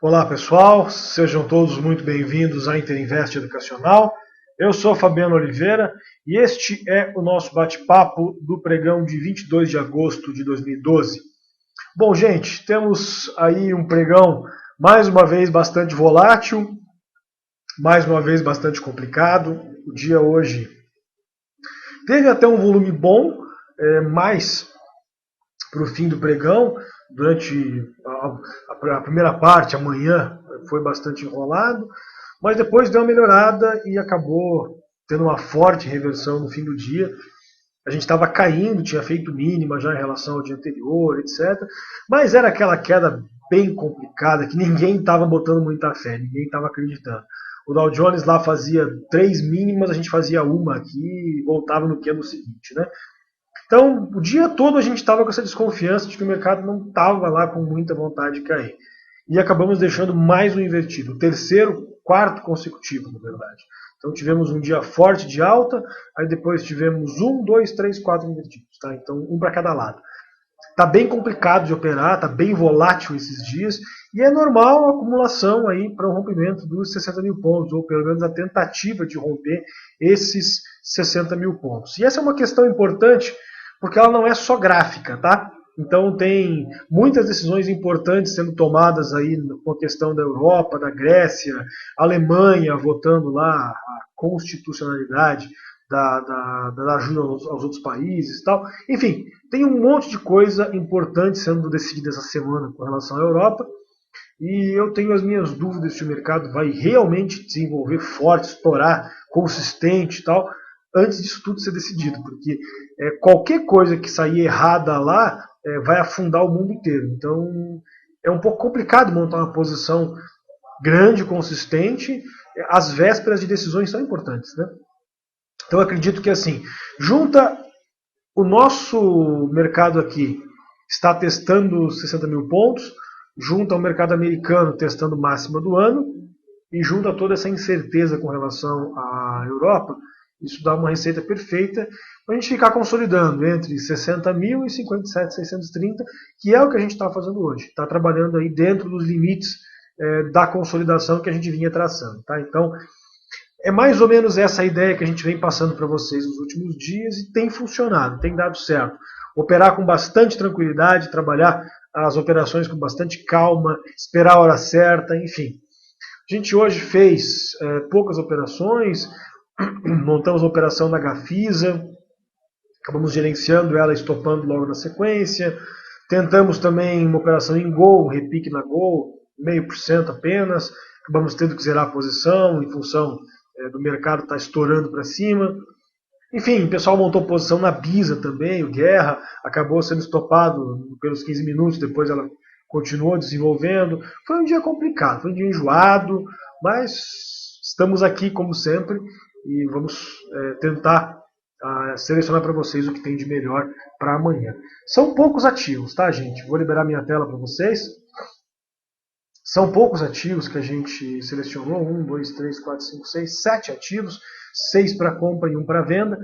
Olá pessoal, sejam todos muito bem-vindos à Interinvest Educacional. Eu sou Fabiano Oliveira e este é o nosso bate-papo do pregão de 22 de agosto de 2012. Bom, gente, temos aí um pregão mais uma vez bastante volátil, mais uma vez bastante complicado. O dia hoje teve até um volume bom, mais para o fim do pregão, durante a primeira parte, amanhã, foi bastante enrolado, mas depois deu uma melhorada e acabou tendo uma forte reversão no fim do dia. A gente estava caindo, tinha feito mínima já em relação ao dia anterior, etc. Mas era aquela queda bem complicada que ninguém estava botando muita fé, ninguém estava acreditando. O Dow Jones lá fazia 3 mínimas, a gente fazia uma aqui e voltava no que no seguinte, né? Então, o dia todo a gente estava com essa desconfiança de que o mercado não estava lá com muita vontade de cair. E acabamos deixando mais um invertido, o terceiro, quarto consecutivo, na verdade. Então tivemos um dia forte de alta, aí depois tivemos 1, 2, 3, 4 invertidos. Tá? Então, um para cada lado. Está bem complicado de operar, está bem volátil esses dias, e é normal a acumulação aí para o rompimento dos 60 mil pontos, ou pelo menos a tentativa de romper esses 60 mil pontos. E essa é uma questão importante, porque ela não é só gráfica, tá? Então tem muitas decisões importantes sendo tomadas aí com a questão da Europa, da Grécia, Alemanha votando lá a constitucionalidade da ajuda aos outros países e tal. Enfim, tem um monte de coisa importante sendo decidida essa semana com relação à Europa. E eu tenho as minhas dúvidas se o mercado vai realmente desenvolver forte, estourar, consistente e tal, antes disso tudo ser decidido. Porque qualquer coisa que sair errada lá vai afundar o mundo inteiro. Então é um pouco complicado montar uma posição grande, consistente, às vésperas de decisões tão importantes, né? Então eu acredito que assim, junta o nosso mercado aqui está testando 60 mil pontos, junta o mercado americano testando máxima do ano, e junta toda essa incerteza com relação à Europa, isso dá uma receita perfeita para a gente ficar consolidando entre 60 mil e 57.630, que é o que a gente está fazendo hoje. Está trabalhando aí dentro dos limites da consolidação que a gente vinha traçando. Tá? Então, é mais ou menos essa a ideia que a gente vem passando para vocês nos últimos dias e tem funcionado, tem dado certo. Operar com bastante tranquilidade, trabalhar as operações com bastante calma, esperar a hora certa, enfim. A gente hoje fez poucas operações, montamos a operação na Gafisa, acabamos gerenciando ela, estopando logo na sequência. Tentamos também uma operação em Gol, um repique na Gol, 0,5% apenas. Acabamos tendo que zerar a posição em função do mercado estar estourando para cima. Enfim, o pessoal montou posição na Bisa também, o Guerra acabou sendo estopado pelos 15 minutos, depois ela continuou desenvolvendo. Foi um dia complicado, foi um dia enjoado, mas estamos aqui como sempre e vamos tentar selecionar para vocês o que tem de melhor para amanhã. São poucos ativos, tá, gente? Vou liberar minha tela para vocês. São poucos ativos que a gente selecionou, 1, 2, 3, 4, 5, 6, 7 ativos, 6 para compra e 1 para venda,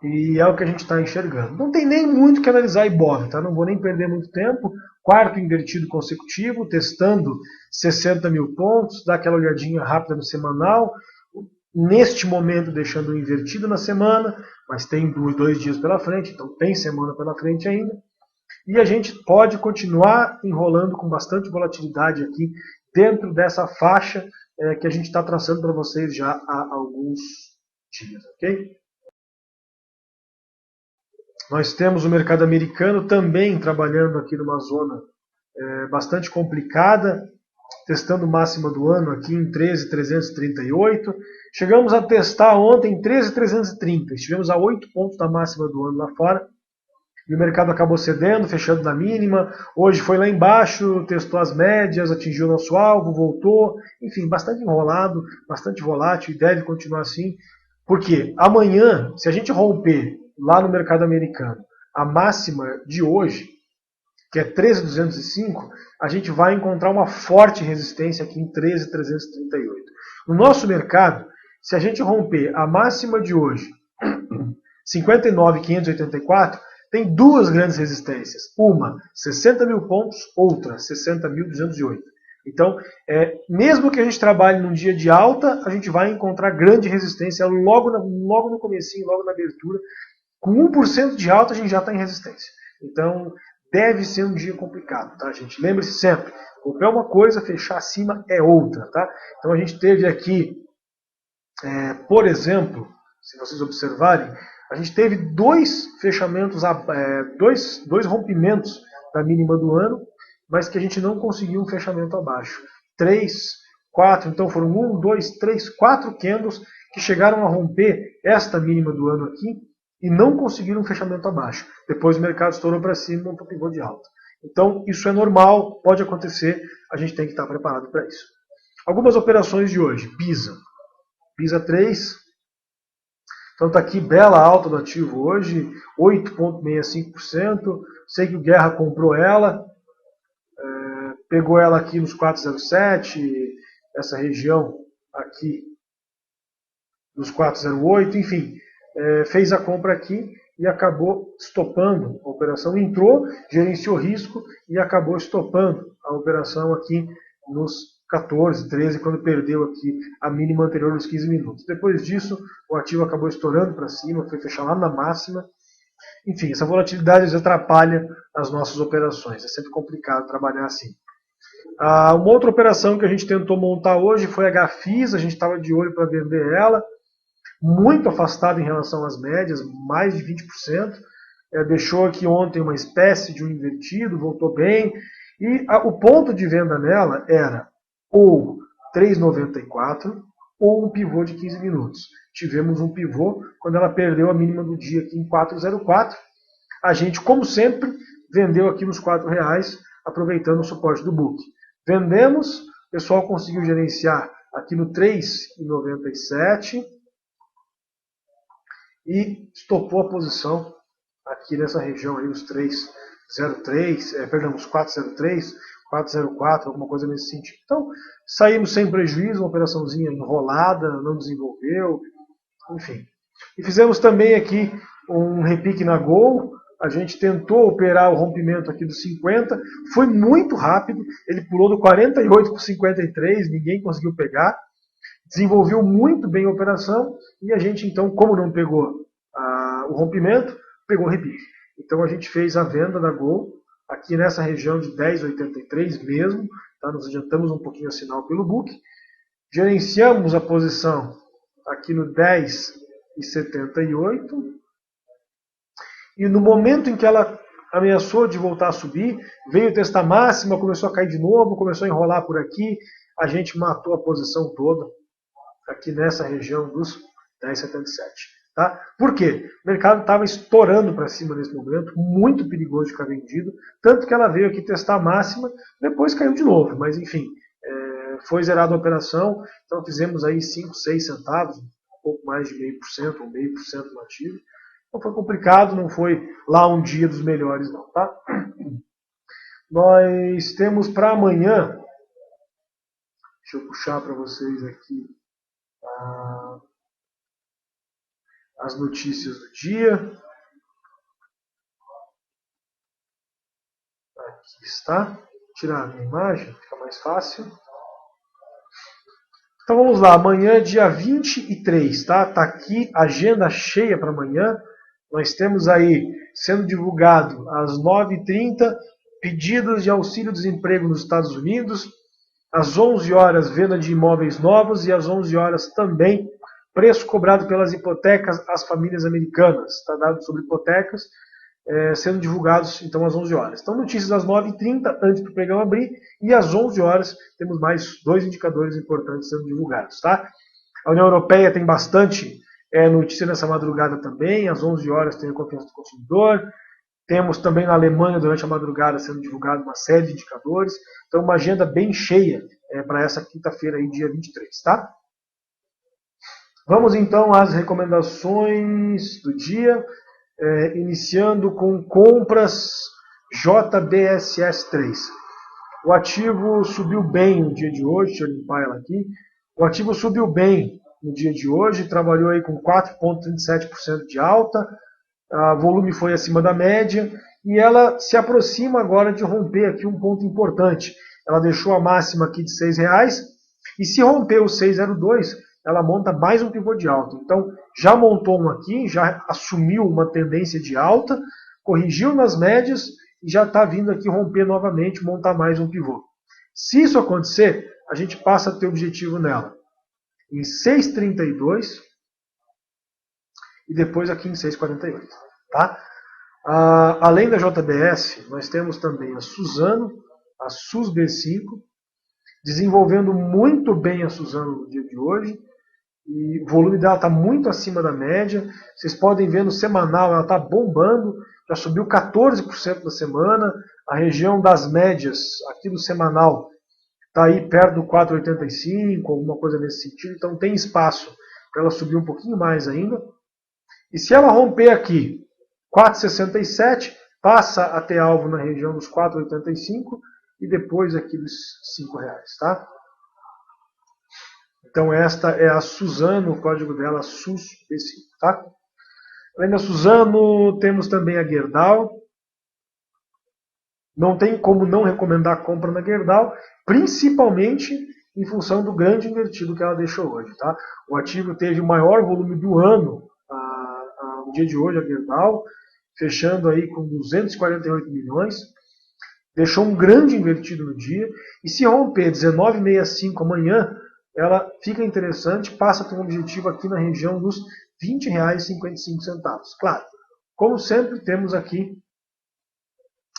e é o que a gente está enxergando. Não tem nem muito que analisar Ibov, tá? Não vou nem perder muito tempo. Quarto invertido consecutivo, testando 60 mil pontos, dá aquela olhadinha rápida no semanal, neste momento deixando invertido na semana, mas tem 2 dias pela frente, então tem semana pela frente ainda. E a gente pode continuar enrolando com bastante volatilidade aqui dentro dessa faixa que a gente está traçando para vocês já há alguns dias, ok? Nós temos o mercado americano também trabalhando aqui numa zona bastante complicada, testando máxima do ano aqui em 13.338. Chegamos a testar ontem 13.330, estivemos a 8 pontos da máxima do ano lá fora. E o mercado acabou cedendo, fechando na mínima. Hoje foi lá embaixo, testou as médias, atingiu o nosso alvo, voltou. Enfim, bastante enrolado, bastante volátil e deve continuar assim. Porque amanhã, se a gente romper lá no mercado americano a máxima de hoje, que é 13.205, a gente vai encontrar uma forte resistência aqui em 13.338. No nosso mercado, se a gente romper a máxima de hoje, 59.584, tem duas grandes resistências. Uma, 60 mil pontos, outra, 60.208. Então, mesmo que a gente trabalhe num dia de alta, a gente vai encontrar grande resistência logo no comecinho, logo na abertura. Com 1% de alta, a gente já está em resistência. Então, deve ser um dia complicado, tá, gente? Lembre-se sempre, comprar uma coisa, fechar acima é outra, tá? Então, a gente teve aqui, por exemplo, se vocês observarem, a gente teve dois fechamentos, dois rompimentos da mínima do ano, mas que a gente não conseguiu um fechamento abaixo. 3, 4, então foram 1, 2, 3, 4 candles que chegaram a romper esta mínima do ano aqui e não conseguiram um fechamento abaixo. Depois o mercado estourou para cima e montou pivô de alta. Então isso é normal, pode acontecer, a gente tem que estar preparado para isso. Algumas operações de hoje. BISA 3. Então está aqui, bela alta do ativo hoje, 8,65%. Sei que o Guerra comprou ela, pegou ela aqui nos 4,07, essa região aqui nos 4,08, enfim, fez a compra aqui e acabou estopando a operação. Entrou, gerenciou risco e acabou estopando a operação aqui nos 14, 13, quando perdeu aqui a mínima anterior nos 15 minutos. Depois disso, o ativo acabou estourando para cima, foi fechar lá na máxima. Enfim, essa volatilidade às vezes atrapalha as nossas operações. É sempre complicado trabalhar assim. Uma outra operação que a gente tentou montar hoje foi a Gafisa. A gente estava de olho para vender ela. Muito afastada em relação às médias, mais de 20%. Deixou aqui ontem uma espécie de um invertido, voltou bem. E o ponto de venda nela era ou 3,94 ou um pivô de 15 minutos. Tivemos um pivô quando ela perdeu a mínima do dia aqui em 4,04. A gente, como sempre, vendeu aqui nos R$4, aproveitando o suporte do book. Vendemos, o pessoal conseguiu gerenciar aqui no 3,97 e estopou a posição aqui nessa região aí, os 3,03, os 4,03, 4,04, alguma coisa nesse sentido. Então, saímos sem prejuízo, uma operaçãozinha enrolada, não desenvolveu, enfim. E fizemos também aqui um repique na Gol. A gente tentou operar o rompimento aqui dos 50, foi muito rápido, ele pulou do 48 para o 53, ninguém conseguiu pegar, desenvolveu muito bem a operação e a gente então, como não pegou o rompimento, pegou o repique. Então a gente fez a venda da Gol aqui nessa região de 10,83 mesmo, tá? Nos adiantamos um pouquinho a sinal pelo book, gerenciamos a posição aqui no 10,78 e no momento em que ela ameaçou de voltar a subir, veio testar máxima, começou a cair de novo, começou a enrolar por aqui, a gente matou a posição toda aqui nessa região dos 10,77. Tá? Por quê? O mercado estava estourando para cima nesse momento, muito perigoso de ficar vendido, tanto que ela veio aqui testar a máxima, depois caiu de novo, mas enfim, foi zerada a operação, então fizemos aí 5, 6 centavos, um pouco mais de 0,5% ou 0,5% no ativo. Não foi complicado, não foi lá um dia dos melhores não, tá? Nós temos para amanhã, deixa eu puxar para vocês aqui as notícias do dia. Aqui está. Tirar a minha imagem, fica mais fácil. Então vamos lá, amanhã é dia 23, tá? Tá aqui, agenda cheia para amanhã. Nós temos aí, sendo divulgado às 9h30, pedidos de auxílio-desemprego nos Estados Unidos. Às 11 horas, venda de imóveis novos. E às 11 horas também, preço cobrado pelas hipotecas às famílias americanas. Está dado sobre hipotecas, sendo divulgados então às 11 horas. Então notícias às 9h30, antes do pregão abrir. E às 11 horas, temos mais 2 indicadores importantes sendo divulgados. Tá? A União Europeia tem bastante notícia nessa madrugada também, às 11 horas tem a confiança do consumidor, temos também na Alemanha durante a madrugada sendo divulgado uma série de indicadores, então uma agenda bem cheia para essa quinta-feira aí, dia 23, tá? Vamos então às recomendações do dia, iniciando com compras JBSS3. O ativo subiu bem no dia de hoje, deixa eu limpar ela aqui, o ativo subiu bem no dia de hoje, trabalhou aí com 4,37% de alta, o volume foi acima da média e ela se aproxima agora de romper aqui um ponto importante. ela deixou a máxima aqui de R$6, e se romper o 6,02, ela monta mais um pivô de alta. Então, já montou um aqui, já assumiu uma tendência de alta, corrigiu nas médias e já está vindo aqui romper novamente, montar mais um pivô. Se isso acontecer, a gente passa a ter objetivo nela em 6,32 e depois aqui em 6,48. Tá? Além da JBS, nós temos também a Suzano, a SUSB5, desenvolvendo muito bem a Suzano no dia de hoje. E o volume dela está muito acima da média. Vocês podem ver no semanal, ela está bombando, já subiu 14% na semana. A região das médias aqui do semanal está aí perto do 4,85, alguma coisa nesse sentido. Então tem espaço para ela subir um pouquinho mais ainda. E se ela romper aqui 4,67, passa a ter alvo na região dos 4,85 e depois aqui dos R$5, tá? Então esta é a Suzano, o código dela SUSB5, tá? Além da Suzano, temos também a Gerdau. Não tem como não recomendar a compra na Gerdau, principalmente em função do grande invertido que ela deixou hoje, tá? O ativo teve o maior volume do ano no dia de hoje, a Gerdau, fechando aí com 248 milhões. Deixou um grande invertido no dia. E se romper 19,65 amanhã, ela fica interessante, passa a ter um objetivo aqui na região dos R$20,55. Claro, como sempre, temos aqui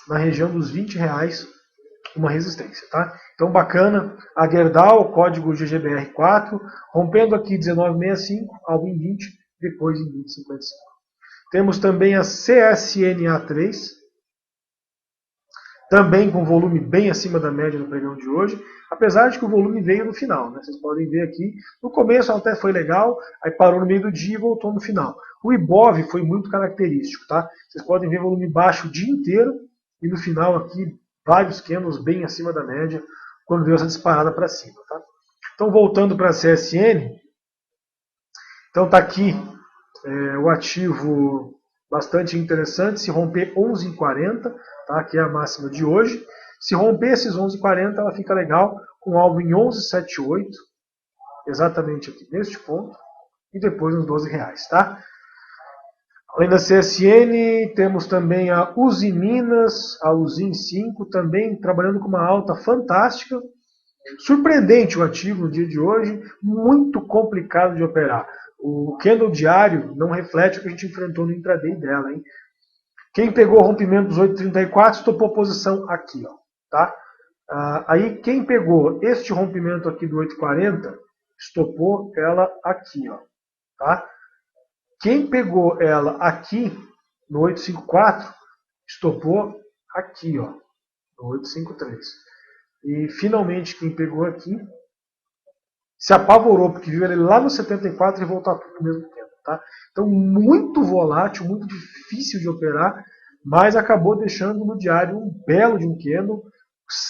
na região dos R$20 uma resistência. Tá? Então, bacana, a Gerdau, código GGBR4, rompendo aqui 19,65, algo em 20, depois em 20,55. Temos também a CSNA3, também com volume bem acima da média no pregão de hoje, apesar de que o volume veio no final. Né? Vocês podem ver aqui, no começo até foi legal, aí parou no meio do dia e voltou no final. O Ibov foi muito característico. Tá? Vocês podem ver volume baixo o dia inteiro e no final aqui vários candles bem acima da média, quando deu essa disparada para cima. Tá? Então voltando para a CSN, então está aqui o ativo bastante interessante, se romper 11,40, tá? Que é a máxima de hoje. Se romper esses 11,40, ela fica legal, com alvo em 11,78, exatamente aqui neste ponto, e depois nos R$12. Tá? Além da CSN, temos também a Usiminas, a Usim 5, também trabalhando com uma alta fantástica. Surpreendente o ativo no dia de hoje, muito complicado de operar. O candle diário não reflete o que a gente enfrentou no intraday dela. Hein? Quem pegou o rompimento dos 8,34 estopou posição aqui. Ó, tá? Aí quem pegou este rompimento aqui do 8,40 estopou ela aqui. Ó, tá? Quem pegou ela aqui no 8,54 estopou aqui, ó, no 8,53. E finalmente quem pegou aqui se apavorou, porque viu ele lá no 74 e voltar tudo no mesmo tempo. Tá? Então, muito volátil, muito difícil de operar, mas acabou deixando no diário um belo de um candle,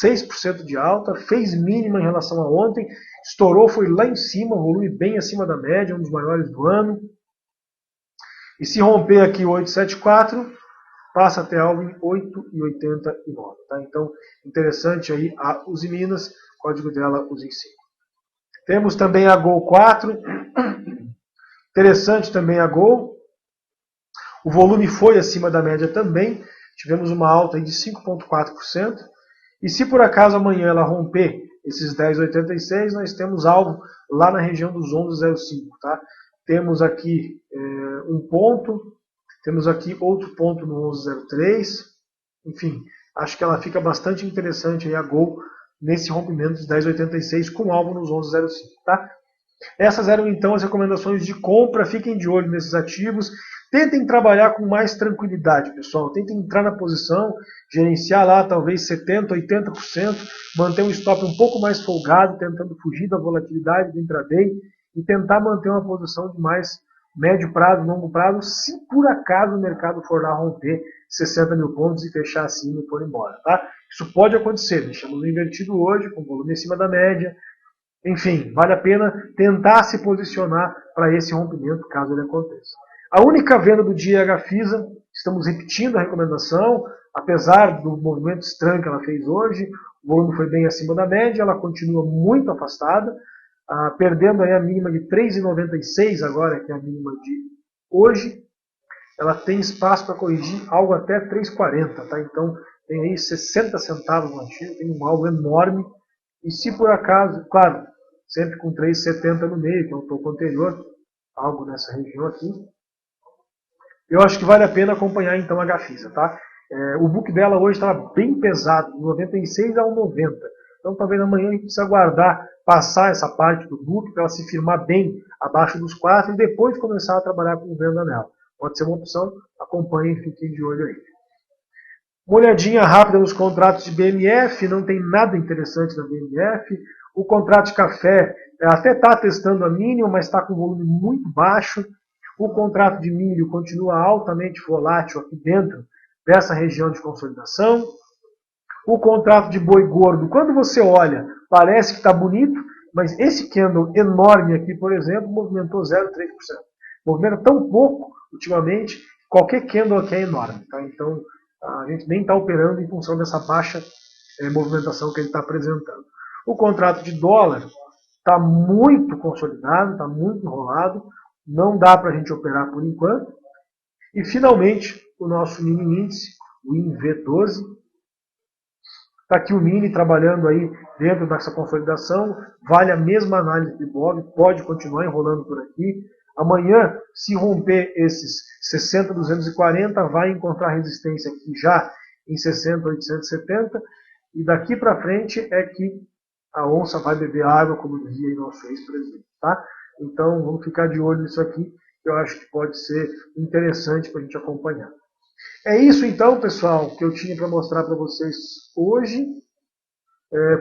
6% de alta, fez mínima em relação a ontem, estourou, foi lá em cima, volume bem acima da média, um dos maiores do ano. E se romper aqui o 874, passa até algo em 8,89. Tá? Então, interessante aí a Usiminas, código dela Usim 5. Temos também a Gol 4, interessante também a Gol, o volume foi acima da média também, tivemos uma alta de 5,4%, e se por acaso amanhã ela romper esses 10,86, nós temos algo lá na região dos 11,05. Tá? Temos aqui um ponto, temos aqui outro ponto no 11,03, enfim, acho que ela fica bastante interessante aí a Gol, nesse rompimento dos 10,86 com alvo nos 11,05. Tá? Essas eram então as recomendações de compra. Fiquem de olho nesses ativos. Tentem trabalhar com mais tranquilidade, pessoal. Tentem entrar na posição, gerenciar lá talvez 70%, 80%, manter um stop um pouco mais folgado, tentando fugir da volatilidade do intraday e tentar manter uma posição de mais médio prazo, longo prazo, se por acaso o mercado for lá romper 60 mil pontos e fechar acima e for embora. Tá? Isso pode acontecer, deixamos invertido hoje, com volume acima da média. Enfim, vale a pena tentar se posicionar para esse rompimento, caso ele aconteça. A única venda do dia é a Gafisa, estamos repetindo a recomendação, apesar do movimento estranho que ela fez hoje, o volume foi bem acima da média, ela continua muito afastada, perdendo aí a mínima de 3,96 agora, que é a mínima de hoje. Ela tem espaço para corrigir algo até 3,40, tá? Então tem aí 60 centavos no ativo, tem um alvo enorme. E se por acaso, claro, sempre com 3,70 no meio, que é um topo anterior, algo nessa região aqui, eu acho que vale a pena acompanhar então a Gafisa, tá? O book dela hoje estava bem pesado, de 96 a 90. Então talvez amanhã a gente precisa aguardar passar essa parte do book para ela se firmar bem abaixo dos 4 e depois começar a trabalhar com venda nela. Pode ser uma opção, acompanhem e fiquem de olho aí. Uma olhadinha rápida nos contratos de BMF, não tem nada interessante na BMF. O contrato de café até está testando a mínima, mas está com volume muito baixo. O contrato de milho continua altamente volátil aqui dentro dessa região de consolidação. O contrato de boi gordo, quando você olha, parece que está bonito, mas esse candle enorme aqui, por exemplo, movimentou 0,3%. Movimenta tão pouco ultimamente, qualquer candle aqui é enorme. Tá? Então, a gente nem está operando em função dessa baixa movimentação que ele está apresentando. O contrato de dólar está muito consolidado, está muito enrolado, não dá para a gente operar por enquanto. E, finalmente, o nosso mini índice, o INV12. Está aqui o mini trabalhando aí dentro dessa consolidação, vale a mesma análise de Bob, pode continuar enrolando por aqui. Amanhã, se romper esses 60,240, vai encontrar resistência aqui já em 60,870. E daqui para frente é que a onça vai beber água, como dizia nosso ex-presidente. Tá? Então, vamos ficar de olho nisso aqui, que eu acho que pode ser interessante para a gente acompanhar. É isso então, pessoal, que eu tinha para mostrar para vocês hoje.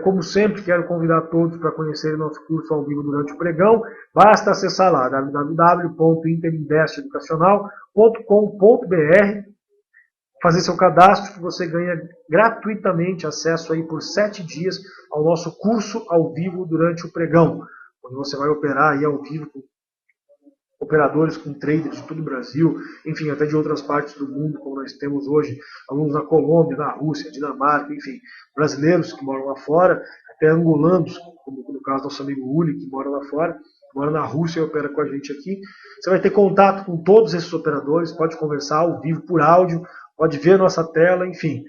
Como sempre, quero convidar todos para conhecerem nosso curso ao vivo durante o pregão. Basta acessar lá, www.interinvesteeducacional.com.br, fazer seu cadastro, que você ganha gratuitamente acesso aí por 7 dias ao nosso curso ao vivo durante o pregão, onde você vai operar aí ao vivo com operadores, com traders de todo o Brasil, enfim, até de outras partes do mundo, como nós temos hoje, alunos na Colômbia, na Rússia, Dinamarca, enfim, brasileiros que moram lá fora, até angolanos, como no caso do nosso amigo Uli, que mora lá fora, mora na Rússia e opera com a gente aqui. Você vai ter contato com todos esses operadores, pode conversar ao vivo por áudio, pode ver a nossa tela, enfim.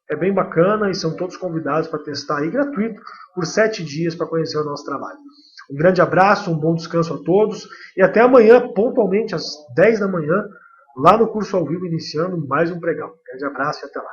É bem bacana e são todos convidados para testar aí gratuito por 7 dias para conhecer o nosso trabalho. Um grande abraço, um bom descanso a todos e até amanhã, pontualmente às 10 da manhã, lá no curso ao vivo, iniciando mais um pregão. Um grande abraço e até lá.